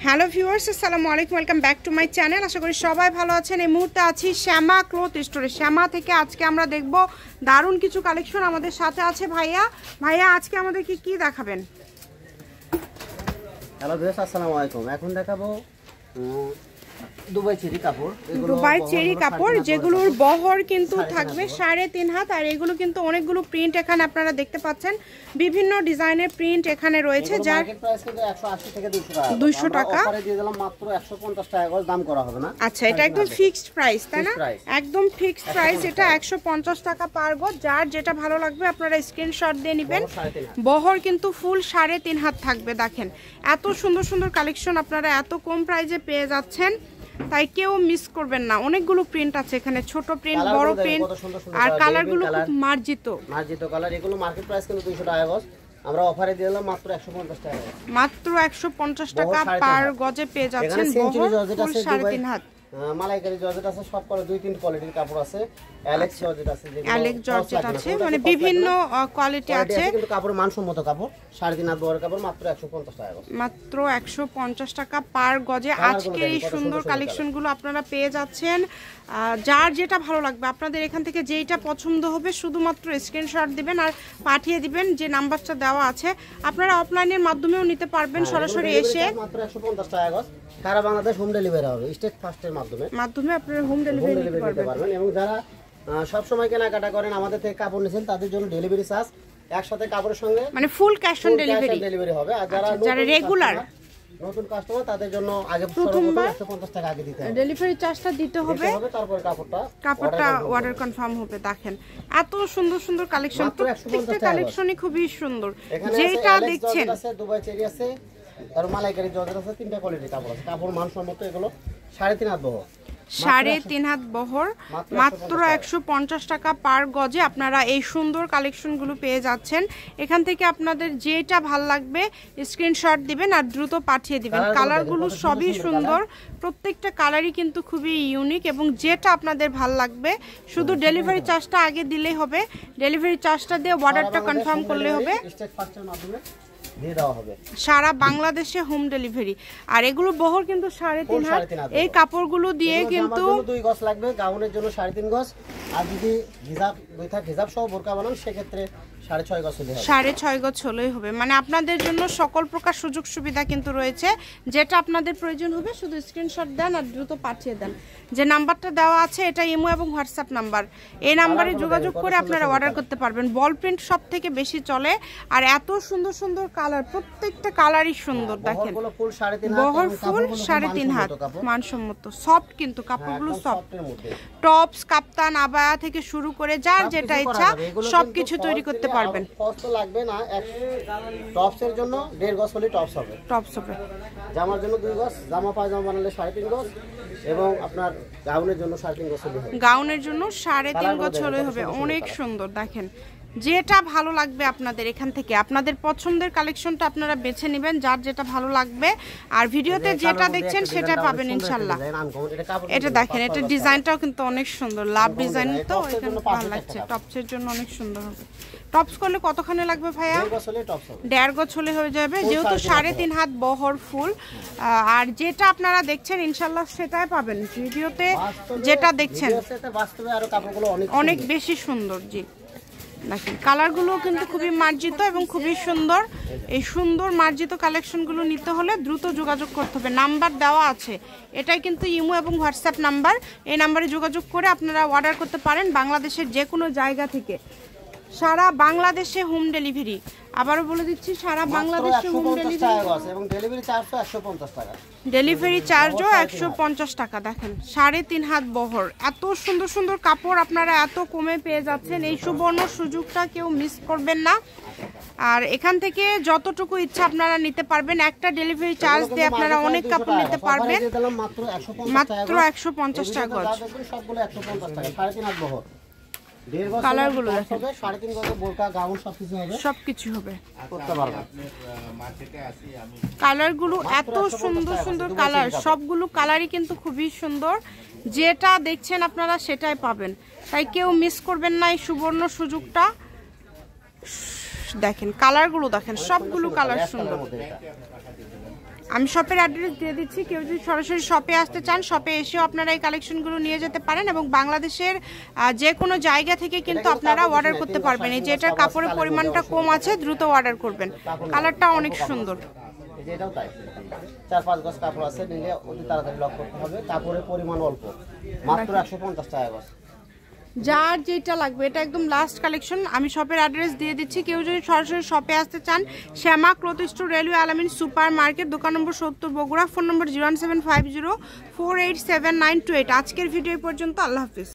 Hello viewers, আসসালামু আলাইকুম, welcome back to my channel. আশা করি সবাই ভালো আছেন। এই মুহূর্তে আছি শ্যামা ক্লথ স্টোরে। শ্যামা থেকে আজকে আমরা দেখব দারুণ কিছু কালেকশন। আমাদের সাথে আছে ভাইয়া। ভাইয়া আজকে আমাদেরকে কি দেখাবেন? হ্যালো ভিউয়ার্স, আসসালামু আলাইকুম। এখন দেখাবো দুবাই চেরি কাপড়। দুবাই চেরি কাপড়, যেগুলোর বহর কিন্তু থাকবে 3.5 হাত। আর এগুলো কিন্তু অনেকগুলো প্রিন্ট এখানে আপনারা দেখতে পাচ্ছেন, বিভিন্ন ডিজাইনের প্রিন্ট এখানে রয়েছে, যার মার্কেট প্রাইস কিন্তু 180 থেকে 200 টাকা। অফারে দিয়ে দিলাম মাত্র 150 টাকা করে, দাম করা হবে না। আচ্ছা, এটা একদম ফিক্সড প্রাইস, তাই না? একদম ফিক্সড প্রাইস। এটা 150 টাকা পার গজ। যার যেটা ভালো লাগবে আপনারা স্ক্রিনশট দিয়ে নেবেন। বহর কিন্তু ফুল 3.5 হাত থাকবে। দেখেন এত সুন্দর সুন্দর কালেকশন আপনারা এত কম প্রাইসে পেয়ে যাচ্ছেন, তাই কেউ মিস করবেন না। অনেকগুলো প্রিন্ট আছে এখানে, ছোট প্রিন্ট, বড় প্রিন্ট, আর কালারগুলো খুব মার্জিত কালার। এগুলো মার্কেট প্রাইস কিন্তু 200 টাকা গজ, আমরা অফারে দিয়ে দিলাম মাত্র 150 টাকা। মাত্র 150 টাকা পার গজে পেয়ে যাচ্ছেন। বহর ফুল 3.5 হাত। মালাইকারি জর্জেট আছে, সব করে 2-3 কোয়ালিটির কাপড় আছে। অ্যালেক্স জর্জেট আছে, অ্যালেক্স জর্জেট আছে, মানে বিভিন্ন কোয়ালিটি আছে। কিন্তু কাপড় মানসম্মত কাপড়, 3.5 হাত বহরের কাপড়, মাত্র 150 টাকা। মাত্র 150 টাকা পার গজে আজকে এই সুন্দর কালেকশনগুলো আপনারা পেয়ে যাচ্ছেন। যার যেটা ভালো লাগবে আপনাদের এখান থেকে যেইটা পছন্দ হবে শুধুমাত্র স্ক্রিনশট দিবেন আর পাঠিয়ে দিবেন। যে নাম্বারটা দেওয়া আছে আপনারা অফলাইনের মাধ্যমেও নিতে পারবেন, সরাসরি এসে। মাত্র 150 টাকা গজ, সারা বাংলাদেশ হোম ডেলিভারি হবে, স্টেট ফার্স্টের মাধ্যমে আপনারা হোম ডেলিভারি নিতে পারবেন। এবং যারা সব সময় কেনাকাটা করেন, আমাদের থেকে কাপড় নিছেন, তাদের জন্য ডেলিভারি চার্জ একসাথে কাপড়ের সঙ্গে মানে ফুল ক্যাশ অন ডেলিভারি হবে। আর যারা রেগুলার নতুন কাস্টমার, তাদের জন্য আগে প্রথমবার 150 টাকা আগে দিতে হবে, ডেলিভারি চার্জটা দিতে হবে, তারপর কাপড়টা অর্ডার কনফার্ম হবে। দেখেন এত সুন্দর সুন্দর কালেকশন, প্রত্যেকটা কালেকশনই খুবই সুন্দর। যেটা দেখছেন আছে, দুবাই চেরি আছে, আর মালাইকারি জর্জেট আছে, 3টা কোয়ালিটির কাপড় আছে। কাপড় মানসম্মত, এগুলো 3.5 হাত বহর, 3.5 হাত বহর, মাত্র 150 টাকা পার গজে আপনারা এই সুন্দর কালেকশনগুলো পেয়ে যাচ্ছেন। এখান থেকে আপনাদের যেটা ভাল লাগবে স্ক্রিনশট দিবেন আর দ্রুত পাঠিয়ে দিবেন। কালারগুলো সবই সুন্দর, প্রত্যেকটা কালারই কিন্তু খুবই ইউনিক। এবং যেটা আপনাদের ভাল লাগবে শুধু ডেলিভারি চার্জটা আগে দিলেই হবে, ডেলিভারি চার্জটা দিয়ে অর্ডারটা কনফার্ম করলে হবে, সারা বাংলাদেশে হোম ডেলিভারি। আর এগুলো বহর কিন্তু 3.5 হাত। এই কাপড়গুলো দিয়ে কিন্তু 2 গজ লাগবে, গাউনের জন্য 3.5 গজ। আর যদি হিজাব সহ বোরকা বানান সেক্ষেত্রে 6.5 গজ হলে হবে, 6.5 গজ হলেই হবে। মানে আপনাদের জন্য সকল প্রকার সুযোগ সুবিধা কিন্তু রয়েছে। যেটা আপনাদের প্রয়োজন হবে শুধু স্ক্রিনশট দেন আর দ্রুত পাঠিয়ে দেন। যে নাম্বারটা দেওয়া আছে এটা ইমো এবং হোয়াটসঅ্যাপ নাম্বার, এই নাম্বারে যোগাযোগ করে আপনারা অর্ডার করতে পারবেন। বল প্রিন্ট সব থেকে বেশি চলে। আর এত সুন্দর সুন্দর কালার, প্রত্যেকটা কালারই সুন্দর। দেখেন বহর ফুল 3.5 হাত, মানসম্মত, সফট কিন্তু কাপড়গুলো সফট। টপস, কাপ্তান, আবায়া থেকে শুরু করে যার যেটা ইচ্ছা সবকিছু তৈরি করতে পারবেন। কষ্ট লাগবে না। টপসের জন্য 1.5 গজ হলে টপস হবে, জামার জন্য 2 গজ, জামা পায়জামা বানালে 3.5 গজ, এবং আপনার গাউনের জন্য 3.5 গজ হলে হবে, গাউনের জন্য 3.5 গজ হলে হবে। অনেক সুন্দর। দেখেন যেটা ভালো লাগবে আপনাদের এখান থেকে আপনাদের পছন্দের কালেকশনটা আপনারা বেছে নেবেন, যার যেটা ভালো লাগবে। আর ভিডিওতে যেটা দেখছেন সেটা পাবেন ইনশাআল্লাহ। এটা দেখেন, এটা ডিজাইনটাও কিন্তু অনেক সুন্দর, লাভ ডিজাইন, তো এখানে ভালো লাগছে। টপসের জন্য অনেক সুন্দর হবে। টপস করলে কতখানি লাগবে ভাইয়া? 1.5 গজ হলে হয়ে যাবে, যেহেতু 3.5 হাত বহর ফুল। আর যেটা আপনারা দেখছেন ইনশাআল্লাহ সেটাই পাবেন। ভিডিওতে যেটা দেখছেন অনেক বেশি সুন্দর। জি দেখেন কালারগুলো কিন্তু খুবই মার্জিত এবং খুবই সুন্দর। এই সুন্দর মার্জিত কালেকশনগুলো নিতে হলে দ্রুত যোগাযোগ করতে হবে। নাম্বার দেওয়া আছে, এটাই কিন্তু ইমো এবং হোয়াটসঅ্যাপ নাম্বার। এই নাম্বারে যোগাযোগ করে আপনারা অর্ডার করতে পারেন বাংলাদেশের যে কোনো জায়গা থেকে, সারা বাংলাদেশে হোম ডেলিভারি। আবারও বলে দিচ্ছি, সারা বাংলাদেশে হোম ডেলিভারি এবং ডেলিভারি চার্জও 150 টাকা। ডেলিভারি চার্জও 150 টাকা। দেখেন 3.5 হাত বহর, এত সুন্দর সুন্দর কাপড় আপনারা এত কমে পেয়ে যাচ্ছেন। এই সুবর্ণ সুযোগটা কেউ মিস করবেন না। আর এখান থেকে যতটুকু ইচ্ছা আপনারা নিতে পারবেন। একটা ডেলিভারি চার্জ দিয়ে আপনারা অনেক কাপড় নিতে পারবেন। মাত্র 150 টাকা গজ, সবগুলো 150 টাকা, 3.5 হাত বহর। কালারগুলো দেখেন, 3.5 গজ বোরকা, গাউন সবকিছু হবে করতে পারবেন। কালারগুলো এত সুন্দর সুন্দর কালার, সবগুলো কালারই কিন্তু খুবই সুন্দর। যেটা দেখছেন আপনারা সেটাই পাবেন, তাই কেউ মিস করবেন না এই সুবর্ণ সুযোগটা। দেখেন কালারগুলো, দেখেন সবগুলো কালার সুন্দর। আমি শপের অ্যাড্রেস দিয়ে দিচ্ছি, কেউ যদি সরাসরি শপে আসতে চান শপে এসেও আপনারা এই কালেকশনগুলো নিয়ে যেতে পারেন এবং বাংলাদেশের যে কোনো জায়গা থেকে কিন্তু আপনারা অর্ডার করতে পারবেন। এই যে এটার কাপড়ের পরিমাণটা কম আছে, দ্রুত অর্ডার করবেন, কালারটা অনেক সুন্দর। এটাও তাই 4-5 গজ কাপড় আছে, নিলে অতি তাড়াতাড়ি লক করতে হবে। কাপড়ের পরিমাণ অল্প, মাত্র 150 টাকা গজ। যার যেটা লাগবে, এটা একদম লাস্ট কালেকশন। আমি শপের অ্যাড্রেস দিয়ে দিচ্ছি, কেউ যদি সরাসরি শপে আসতে চান শ্যামা ক্লথ স্টোর, রেলওয়ে আলামিন সুপার মার্কেট, দোকান নম্বর 70 বগুড়া, ফোন নম্বর 01750487928। আজকের ভিডিও পর্যন্ত, আল্লাহ হাফিজ।